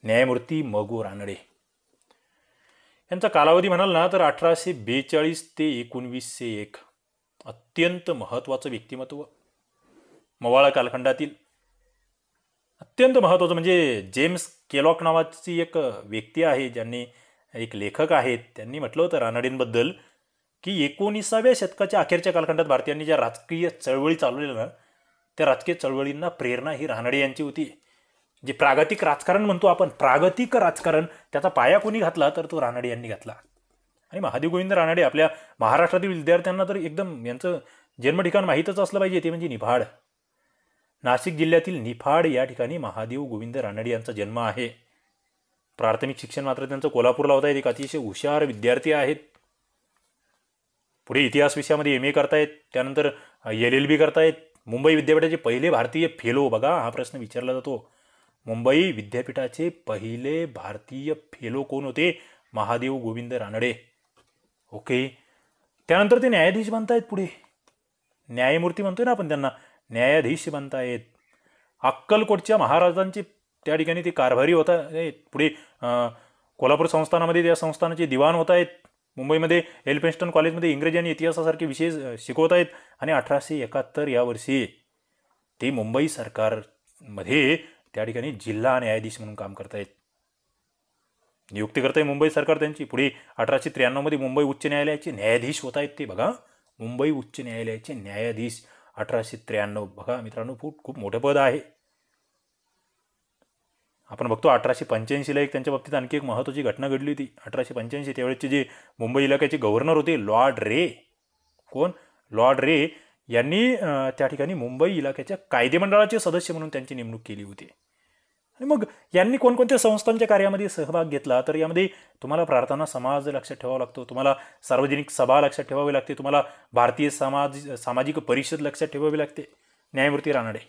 न्यायमूर्ती मगो रानडे. यांचा कालावधी म्हणाल ना तर 1842 ते 1901. अत्यंत महत्वाचं व्यक्तिमत्व मवाळ कालखंडातील. अत्यंत महत्वाचं म्हणजे जेम्स केलॉक नावाची एक व्यक्ती आहे, ज्यांनी एक लेखक आहेत, त्यांनी म्हटलं होतं रानडेंबद्दल की 19व्या शतकाच्या अखेरच्या कालखंडात भारतीयांनी ज्या राजकीय चळवळी चालवलेल्या ना, त्या राजकीय चळवळींना प्रेरणा ही रानडे यांची होती. जे प्रागतिक राजकारण म्हणतो आपण, प्रागतिक राजकारण, त्याचा पाया कोणी घातला तर तो रानडे यांनी घातला. आणि महादेव गोविंद रानडे आपल्या महाराष्ट्रातील विद्यार्थ्यांना तर एकदम यांचं जन्म ठिकाण माहीतच असलं पाहिजे, ते म्हणजे निफाड. नाशिक जिल्ह्यातील निफाड या ठिकाणी महादेव गोविंद रानडे यांचा जन्म आहे. प्राथमिक शिक्षण मात्र त्यांचं कोल्हापूरला होत आहे. एक अतिशय हुशार विद्यार्थी आहेत. पुढे इतिहास विषयामध्ये MA करतायत, त्यानंतर LLB करतायत. मुंबई विद्यापीठाचे पहिले भारतीय फेलो, बघा हा प्रश्न विचारला जातो, मुंबई विद्यापीठाचे पहिले भारतीय फेलो कोण होते? महादेव गोविंद रानडे. ओके, त्यानंतर ते न्यायाधीश बनतायत. पुढे न्यायमूर्ती म्हणतोय ना आपण त्यांना, न्यायाधीश बनतायत. अक्कलकोटच्या महाराजांचे त्या ठिकाणी ते कारभारी होत आहेत. पुढे कोल्हापूर संस्थानामध्ये त्या संस्थानाचे दिवाण होत आहेत. मुंबईमध्ये एल्फिन्स्टन कॉलेजमध्ये इंग्रजी आणि इतिहासासारखे विषय शिकवत आहेत. आणि 1871 या वर्षी ते मुंबई सरकारमध्ये त्या ठिकाणी जिल्हा न्यायाधीश म्हणून काम करतायत. नियुक्ती करताय मुंबई सरकार त्यांची. पुढे 1893 मध्ये मुंबई उच्च न्यायालयाचे न्यायाधीश होत आहेत ते. बघा, मुंबई उच्च न्यायालयाचे न्यायाधीश 1893. बघा मित्रांनो, खूप मोठं पद आहे. आपण बघतो 1885ला एक त्यांच्या बाबतीत आणखी एक महत्त्वाची घटना घडली होती. 1885 त्यावेळेचे जे मुंबई इलाक्याचे गव्हर्नर होते लॉर्ड रे, कोण? लॉर्ड रे यांनी त्या ठिकाणी मुंबई इलाक्याच्या कायदेमंडळाचे सदस्य म्हणून त्यांची नेमणूक केली होती. आणि मग यांनी कोणकोणत्या संस्थांच्या कार्यामध्ये सहभाग घेतला तर यामध्ये तुम्हाला प्रार्थना समाज लक्षात ठेवावा लागतो, तुम्हाला सार्वजनिक सभा लक्षात ठेवावी लागते, तुम्हाला भारतीय सामाजिक परिषद लक्षात ठेवावी लागते. न्यायमूर्ती रानडे.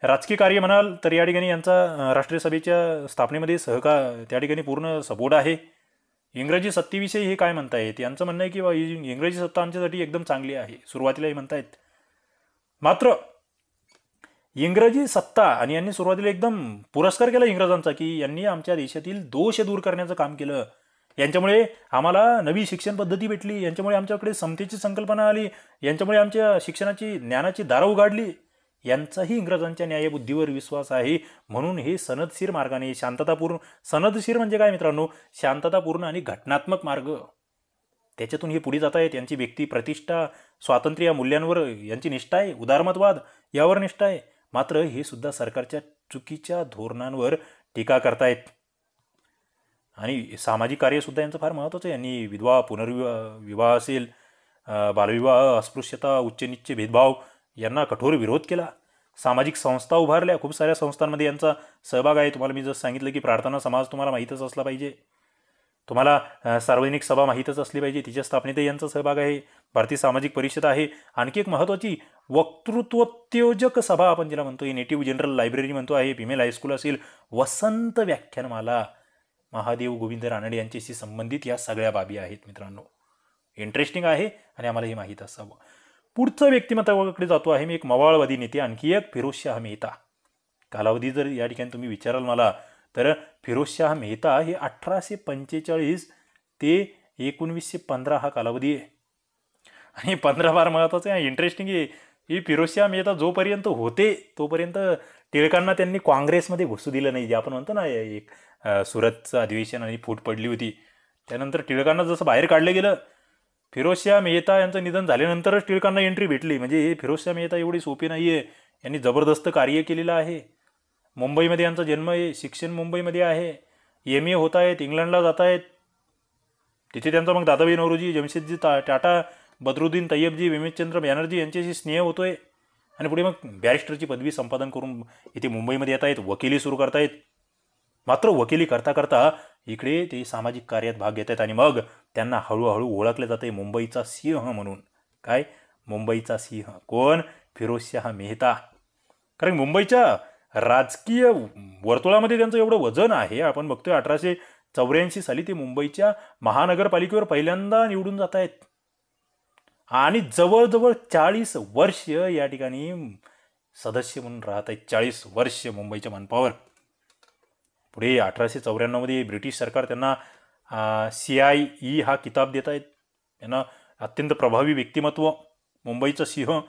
राजकीय कार्य म्हणाल तर या ठिकाणी यांचा राष्ट्रीय सभेच्या स्थापनेमध्ये त्या ठिकाणी पूर्ण सपोर्ट आहे. इंग्रजी सत्तेविषयी हे काय म्हणतायत? यांचं म्हणणं आहे की इंग्रजी सत्ता आमच्यासाठी एकदम चांगली आहे, सुरुवातीलाही म्हणतायत. मात्र इंग्रजी सत्ता, आणि यांनी सुरुवातीला एकदम पुरस्कार केला इंग्रजांचा की यांनी आमच्या देशातील दोष दूर करण्याचं काम केलं. यांच्यामुळे आम्हाला नवी शिक्षण पद्धती भेटली, यांच्यामुळे आमच्याकडे समतेची संकल्पना आली, यांच्यामुळे आमच्या शिक्षणाची ज्ञानाची दारं उघडली. यांचाही इंग्रजांच्या न्यायबुद्धीवर विश्वास आहे. म्हणून हे सनदशीर मार्गाने, शांततापूर्ण, सनदशीर म्हणजे काय मित्रांनो? शांततापूर्ण आणि घटनात्मक मार्ग, त्याच्यातून हे पुढे जात आहेत. यांची व्यक्ती प्रतिष्ठा, स्वातंत्र्य या मूल्यांवर यांची निष्ठा आहे, उदारमतवाद यावर निष्ठा आहे. मात्र हे सुद्धा सरकारच्या चुकीच्या धोरणांवर टीका करतायत. आणि सामाजिक कार्य सुद्धा यांचं फार महत्त्वाचं आहे. यांनी विधवा पुनर्विवाह असेल, बालविवाह, अस्पृश्यता, उच्च नीच भेदभाव यांना कठोर विरोध केला. सामाजिक संस्था उभारल्या, खूप साऱ्या संस्थांमध्ये यांचा सहभाग आहे. तुम्हाला मी जसं सांगितलं की प्रार्थना समाज तुम्हाला माहीतच असला पाहिजे, तुम्हाला सार्वजनिक सभा माहीतच असली पाहिजे, तिच्या स्थापनेतही यांचा सहभाग आहे. भारतीय सामाजिक परिषद आहे. आणखी एक महत्त्वाची वक्तृत्वोत्तेजक सभा आपण जिला म्हणतो, नेटिव्ह जनरल लायब्ररी म्हणतो आहे, फिमेल हायस्कूल असेल, वसंत व्याख्यानमाला, महादेव गोविंद रानडे यांच्याशी संबंधित या सगळ्या बाबी आहेत. मित्रांनो, इंटरेस्टिंग आहे आणि आम्हाला हे माहीत असावं. पुढचं व्यक्तिमत्वाकडे जातो आहे मी. एक मवाळवादी नेते, आणखी एक फिरोजशाह मेहता. कालावधी जर या ठिकाणी तुम्ही विचाराल मला तर फिरोजशाह मेहता हे 1845 ते 1915 हा कालावधी आहे. आणि 15 फार महत्त्वाचं आहे, इंटरेस्टिंग आहे. ही फिरोजशाह मेहता जोपर्यंत होते तोपर्यंत टिळकांना त्यांनी काँग्रेसमध्ये घुसू दिलं नाही. जे आपण म्हणतो ना, एक सुरतचं अधिवेशन आणि फूट पडली होती, त्यानंतर टिळकांना जसं बाहेर काढलं गेलं, फिरोजशाह मेहता यांचं निधन झाल्यानंतरच टिळकांना एंट्री भेटली. म्हणजे हे फिरोजशाह मेहता एवढी सोपी नाही आहे. यांनी जबरदस्त कार्य केलेलं आहे. मुंबईमध्ये यांचा जन्म आहे, शिक्षण मुंबईमध्ये आहे, MA होत आहेत, इंग्लंडला जात आहेत. तिथे त्यांचा मग दादाभाई नौरोजी, जमशेदजी टाटा, बद्रुद्दीन तय्यबजी, विमेशचंद्र बॅनर्जी यांच्याशी स्नेह होतोय. आणि पुढे मग बॅरिस्टरची पदवी संपादन करून इथे मुंबईमध्ये येत आहेत, वकिली सुरू करतायत. मात्र वकिली करता करता इकडे ते सामाजिक कार्यात भाग घेत आहेत. आणि मग त्यांना हळूहळू ओळखलं जाते मुंबईचा सिंह म्हणून. काय? मुंबईचा सिंह कोण? फिरोजशाह मेहता. कारण मुंबईच्या राजकीय वर्तुळामध्ये त्यांचं एवढं वजन आहे. आपण बघतोय 1884 साली ते मुंबईच्या महानगरपालिकेवर पहिल्यांदा निवडून जात आहेत आणि जवळजवळ 40 वर्ष या ठिकाणी सदस्य म्हणून राहत आहेत. 40 वर्ष मुंबईच्या मनपावर. पुढे 1894 मध्ये ब्रिटिश सरकार त्यांना CIE हा किताब देत आहेत. त्यांना अत्यंत प्रभावी व्यक्तिमत्व, मुंबईचं सिंह.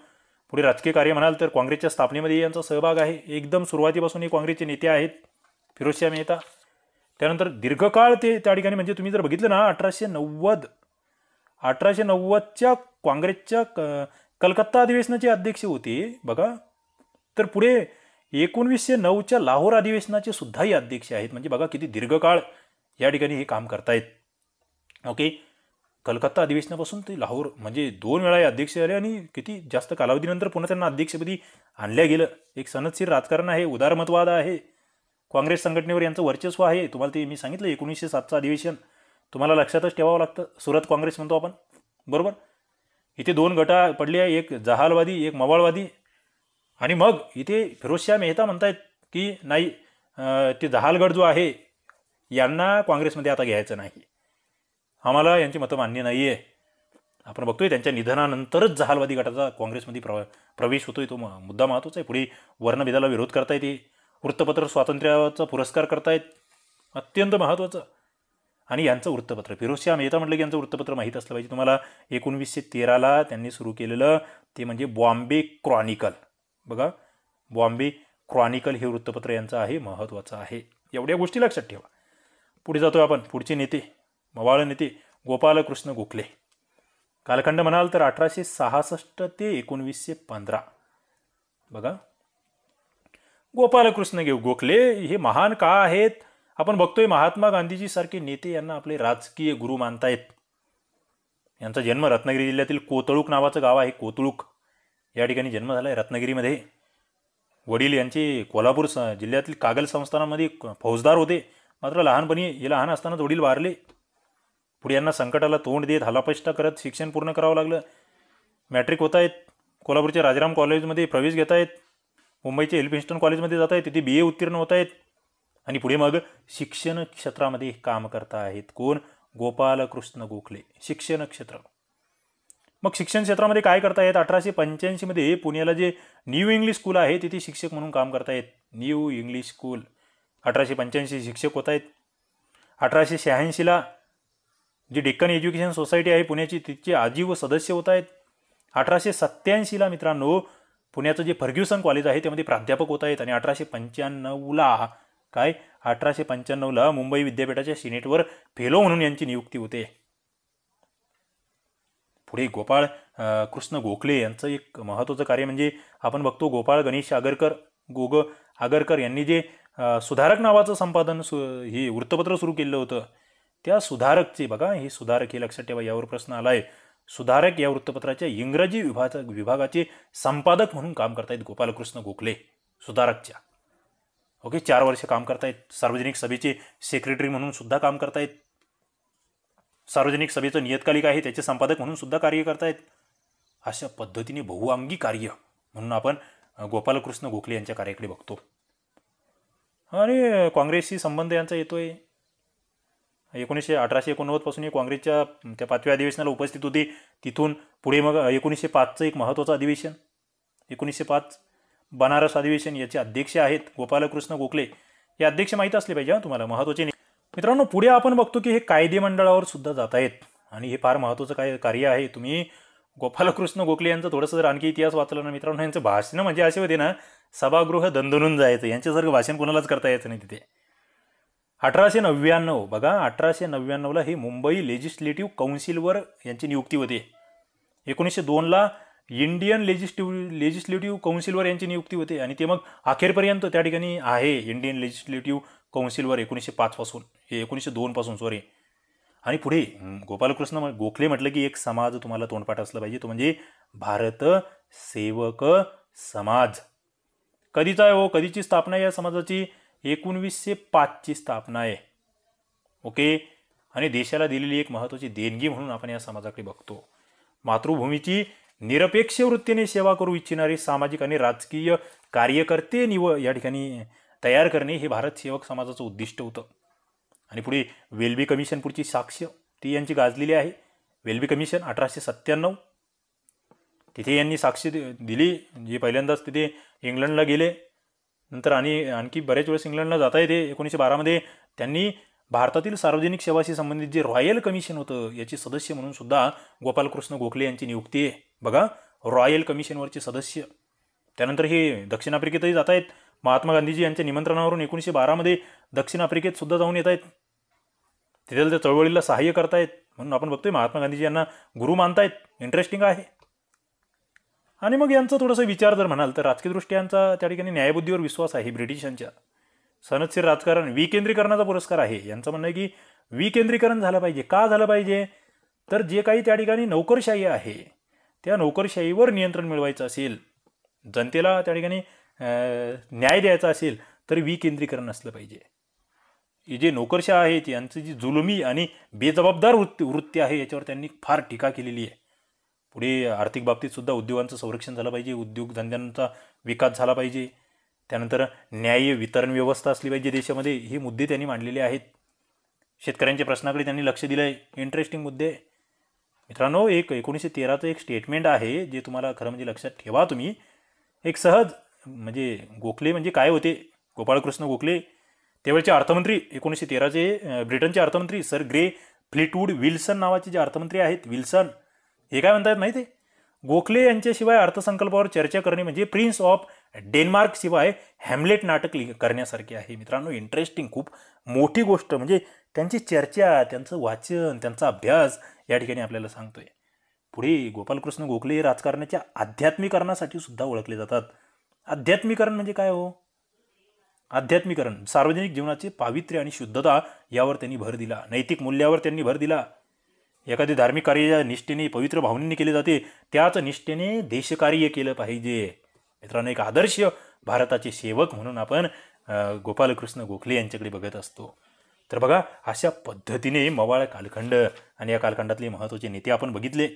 पुढे राजकीय कार्य म्हणाल तर काँग्रेसच्या स्थापनेमध्ये यांचा सहभाग आहे. एकदम सुरुवातीपासून हे काँग्रेसचे नेते आहेत, फिरोजशाह मेहता. त्यानंतर दीर्घकाळ ते त्या ठिकाणी, म्हणजे तुम्ही जर बघितलं ना 1890च्या काँग्रेसच्या कलकत्ता अधिवेशनाचे अध्यक्ष होते बघा. तर पुढे 1909च्या लाहोर अधिवेशनाचे सुद्धाही अध्यक्ष आहेत. म्हणजे बघा किती दीर्घकाळ या ठिकाणी हे काम करतायत. ओके, कलकत्ता अधिवेशनापासून ते लाहोर, म्हणजे 2 वेळा हे अध्यक्ष झाले आणि किती जास्त कालावधीनंतर पुन्हा त्यांना अध्यक्षपदी आणल्या गेलं. एक सनदशीर राजकारण आहे, उदारमतवाद आहे, काँग्रेस संघटनेवर यांचं वर्चस्व आहे. तुम्हाला ते मी सांगितलं 1907चं अधिवेशन तुम्हाला लक्षातच ठेवावं लागतं. सुरत काँग्रेस म्हणतो आपण, बरोबर. इथे 2 गटा पडले आहे, एक जहालवादी एक मवाळवादी. आणि मग इथे फिरोजशाह मेहता म्हणतायत की नाही, ते जहालगड जो आहे यांना काँग्रेसमध्ये आता घ्यायचं नाही, आम्हाला यांची मतं मान्य नाही आहे. आपण बघतोय त्यांच्या निधनानंतरच जहालवादी गटाचा काँग्रेसमध्ये प्रवेश होतोय. तो मुद्दा महत्त्वाचा आहे. पुढे वर्णभेदाला विरोध करतायत, ते वृत्तपत्र स्वातंत्र्याचा पुरस्कार करतायत, अत्यंत महत्त्वाचं. आणि यांचं वृत्तपत्र, फिरोजशाह मेहता म्हटलं की यांचं वृत्तपत्र माहीत असलं पाहिजे तुम्हाला. 1913ला त्यांनी सुरू केलेलं ते म्हणजे बॉम्बे क्रॉनिकल. बघा, बॉम्बे क्रॉनिकल हे वृत्तपत्र यांचं आहे, महत्त्वाचं आहे. एवढ्या गोष्टी लक्षात ठेवा. पुढे जातोय आपण. पुढचे नेते, मवाळ नेते गोपालकृष्ण गोखले. कालखंड म्हणाल तर 1866 ते 1915. बघा, गोपालकृष्ण गोखले हे महान का आहेत? आपण बघतोय महात्मा गांधीजी सारखे नेते यांना आपले राजकीय गुरु मानतायत. यांचा जन्म रत्नागिरी जिल्ह्यातील कोतळूक नावाचं गाव आहे, कोतळूक या ठिकाणी जन्म झाला आहे रत्नागिरीमध्ये. वडील यांचे कोल्हापूर जिल्ह्यातील कागल संस्थानामध्ये फौजदार होते. मात्र लहानपणी हे लहान असतानाच वडील वारले. पुढे यांना संकटाला तोंड देत हलापष्टा करत शिक्षण पूर्ण करावं लागलं. मॅट्रिक होत आहेत, कोल्हापूरच्या राजाराम कॉलेजमध्ये प्रवेश घेत आहेत, मुंबईच्या एल्फिन्स्टन कॉलेजमध्ये जात आहेत, तिथे BA उत्तीर्ण होत आहेत आणि पुढे मग शिक्षण क्षेत्रामध्ये काम करता आहेत. कोण? गोपालकृष्ण गोखले. शिक्षण क्षेत्र. मग शिक्षण क्षेत्रामध्ये काय करतायत? 1885 मध्ये पुण्याला जे न्यू इंग्लिश स्कूल आहे तिथे शिक्षक म्हणून काम करतायत. न्यू इंग्लिश स्कूल 1885 शिक्षक होत आहेत. 1886ला जी डेक्कन एज्युकेशन सोसायटी आहे पुण्याची तिचे आजीव सदस्य होत आहेत. 1887ला मित्रांनो पुण्याचं जे फर्ग्युसन कॉलेज आहे त्यामध्ये प्राध्यापक होत आहेत. आणि 1895ला काय? 1895ला मुंबई विद्यापीठाच्या सिनेटवर फेलो म्हणून यांची नियुक्ती होते. पुढे गोपाळ कृष्ण गोखले यांचं एक महत्त्वाचं कार्य म्हणजे आपण बघतो गोपाळ गणेश आगरकर, आगरकर यांनी जे सुधारक नावाचं संपादन हे वृत्तपत्र सुरू केलं होतं, त्या सुधारकचे बघा, हे सुधारक हे लक्षात ठेवा, यावर प्रश्न आलाय. सुधारक या वृत्तपत्राच्या इंग्रजी विभागाचे संपादक म्हणून काम करतायत गोपालकृष्ण गोखले, सुधारकच्या. ओके, 4 वर्ष काम करतायत. सार्वजनिक सभेचे सेक्रेटरी म्हणून सुद्धा काम करतायत. सार्वजनिक सभेचं नियतकालिक आहे त्याचे संपादक म्हणून सुद्धा कार्य करतायत. अशा पद्धतीने बहुअंगी कार्य म्हणून आपण गोपालकृष्ण गोखले यांच्या कार्याकडे बघतो. आणि काँग्रेसशी संबंध यांचा येतोय. 1889 पासून हे काँग्रेसच्या त्या 5व्या अधिवेशनाला उपस्थित होते. तिथून पुढे मग 1905चं एक महत्त्वाचं अधिवेशन, 1905 बनारस अधिवेशन, याचे अध्यक्ष आहेत गोपालकृष्ण गोखले. हे अध्यक्ष माहीत असले पाहिजे तुम्हाला, महत्त्वाचे. मित्रांनो पुढे आपण बघतो की हे कायदे मंडळावर सुद्धा जात आहेत आणि हे फार महत्त्वाचं कार्य आहे. तुम्ही गोपालकृष्ण गोखले यांचं थोडंसं जर आणखी इतिहास वाचला ना मित्रांनो, यांचं भाषण म्हणजे असे होते ना, सभागृह दणदणून जायचं. यांच्यासारखं भाषण कोणालाच करता यायचं नाही तिथे. 1899 बघा, 1899ला हे मुंबई लेजिस्लेटिव्ह काउन्सिलवर यांची नियुक्ती होते. 1902ला इंडियन लेजिस्लेटिव्ह काउन्सिलवर यांची नियुक्ती होते आणि ते मग अखेरपर्यंत त्या ठिकाणी आहे इंडियन लेजिस्लेटिव्ह काउन्सिलवर 1905 पासून, हे 1902 पासून सॉरी. आणि पुढे गोपालकृष्ण गोखले म्हटलं की एक समाज तुम्हाला तोंडपाठ असलं पाहिजे, तो म्हणजे भारत सेवक समाज. कधीचा आहे हो, कधीची स्थापना आहे या समाजाची? 1905ची स्थापना आहे. ओके, आणि देशाला दिलेली एक महत्त्वाची देणगी म्हणून आपण या समाजाकडे बघतो. मातृभूमीची निरपेक्ष वृत्तीने सेवा करू इच्छिणारी सामाजिक आणि राजकीय कार्यकर्ते या ठिकाणी तयार करणे हे भारत सेवक समाजाचं उद्दिष्ट होतं. आणि पुढे वेल्बी कमिशन पुढची साक्ष ती यांची गाजलेली आहे. वेल्बी कमिशन 1897, तिथे यांनी साक्ष दिली. जे पहिल्यांदाच तिथे इंग्लंडला गेले, नंतर आणखी बऱ्याच वेळेस इंग्लंडला जाता येते. 1912 त्यांनी भारतातील सार्वजनिक सेवाशी संबंधित जे रॉयल कमिशन होतं याचे सदस्य म्हणून सुद्धा गोपालकृष्ण गोखले यांची नियुक्ती आहे. बघा, रॉयल कमिशनवरचे सदस्य. त्यानंतर हे दक्षिण आफ्रिकेतही जात आहेत. महात्मा गांधीजी यांच्या निमंत्रणावरून 1912 दक्षिण आफ्रिकेत सुद्धा जाऊन येत आहेत. तिथे त्या चळवळीला सहाय्य करतायत. म्हणून आपण बघतोय महात्मा गांधीजी यांना गुरु मानतायत. इंटरेस्टिंग आहे. आणि मग यांचं थोडंसं विचार जर म्हणाल तर राजकीयदृष्ट्या यांचा त्या ठिकाणी न्यायबुद्धीवर विश्वास आहे. ब्रिटिशांच्या सनदशीर राजकारण, विकेंद्रीकरणाचा पुरस्कार आहे. यांचं म्हणणं आहे की विकेंद्रीकरण झालं पाहिजे. का झालं पाहिजे तर जे काही त्या ठिकाणी नोकरशाही आहे त्या नोकरशाहीवर नियंत्रण मिळवायचं असेल, जनतेला त्या ठिकाणी न्याय द्यायचा असेल तर विकेंद्रीकरण असलं पाहिजे. हे जे नोकरशाह आहेत यांची जी जुलमी आणि बेजबाबदार वृत्ती आहे याच्यावर त्यांनी फार टीका केलेली आहे. पुढे आर्थिक बाबतीत सुद्धा उद्योगांचं संरक्षण झालं पाहिजे, उद्योगधंद्यांचा विकास झाला पाहिजे. त्यानंतर न्याय्य वितरण व्यवस्था असली पाहिजे देशामध्ये. हे मुद्दे त्यांनी मांडलेले आहेत. शेतकऱ्यांच्या प्रश्नाकडे त्यांनी लक्ष दिलं आहे. इंटरेस्टिंग मुद्दे मित्रांनो. 1913चं एक स्टेटमेंट आहे जे तुम्हाला खरं म्हणजे लक्षात ठेवा तुम्ही. एक सहज म्हणजे गोखले म्हणजे काय होते, गोपाळकृष्ण गोखले त्यावेळचे अर्थमंत्री 1913चे ब्रिटनचे अर्थमंत्री सर ग्रे फ्लीटवूड विल्सन नावाचे जे अर्थमंत्री आहेत, विल्सन हे काय म्हणतात माहिती आहे, गोखले यांच्याशिवाय अर्थसंकल्पावर चर्चा करणे म्हणजे प्रिन्स ऑफ डेन्मार्क शिवाय हॅमलेट नाटक करण्यासारखे आहे. मित्रांनो, इंटरेस्टिंग, खूप मोठी गोष्ट. म्हणजे त्यांची चर्चा, त्यांचं वाचन, त्यांचा अभ्यास या ठिकाणी आपल्याला सांगतोय. पुढे गोपालकृष्ण गोखले राजकारणाच्या आध्यात्मिकरणासाठी सुद्धा ओळखले जातात. आध्यात्मिकरण म्हणजे काय हो? आध्यात्मिकरण सार्वजनिक जीवनाचे पावित्र्य आणि शुद्धता यावर त्यांनी भर दिला. नैतिक मूल्यावर त्यांनी भर दिला. एखादी धार्मिक कार्य ज्या निष्ठेने पवित्र भावनेने केले जाते त्याच निष्ठेने देशकार्य केलं पाहिजे. मित्रांनो, एक आदर्श भारताचे सेवक म्हणून आपण गोपालकृष्ण गोखले यांच्याकडे बघत असतो. तर बघा, अशा पद्धतीने मवाळ कालखंड आणि या कालखंडातले महत्त्वाचे नेते आपण बघितले.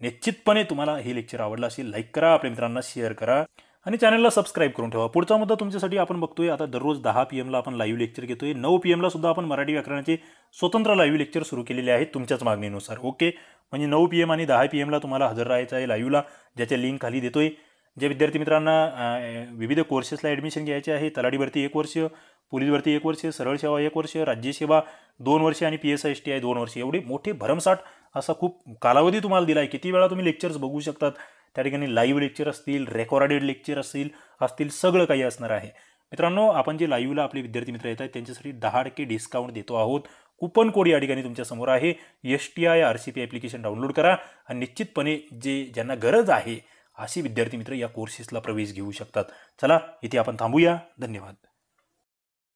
निश्चितपणे तुम्हाला हे लेक्चर आवडलं असेल. लाईक करा, आपल्या मित्रांना शेअर करा आणि चॅनलला सबस्क्राईब करून ठेवा. पुढचा मुद्दा तुमच्यासाठी आपण बघतोय. आता दररोज 10 PM आपण लाईव्ह लेक्चर घेतोय. 9 PM सुद्धा आपण मराठी व्याकरणाचे स्वतंत्र लाईव्ह लेक्चर सुरू केलेले आहेत तुमच्याच मागणीनुसार. ओके, म्हणजे 9 PM आणि 10 PM तुम्हाला हजर राहायचं आहे लाईव्हला, ज्याच्या लिंक खाली देतोय. जे विद्यार्थी मित्रांना विविध कोर्सेसला ॲडमिशन घ्यायचे आहे, तलाठी भरती 1 वर्ष, पोलीस भरती 1 वर्ष, सरळ सेवा 1 वर्ष, राज्यसेवा 2 वर्ष आणि PSI STI 2 वर्ष, एवढे मोठे भरमसाठ असा खूप कालावधी तुम्हाला दिला आहे. किती वेळा तुम्ही लेक्चर्स बघू शकतात. त्या ठिकाणी लाईव्ह लेक्चर असतील, रेकॉर्डेड लेक्चर असतील सगळं काही असणार आहे. मित्रांनो, आपण जे लाईव्हला आपले विद्यार्थी मित्र येत आहेत त्यांच्यासाठी 10% डिस्काउंट देतो आहोत. कुपन कोड या ठिकाणी तुमच्या समोर आहे. STI RCP ॲप्लिकेशन डाउनलोड करा आणि निश्चितपणे ज्यांना गरज आहे असे विद्यार्थी मित्र या कोर्सेसला प्रवेश घेऊ शकतात. चला, इथे आपण थांबूया. धन्यवाद.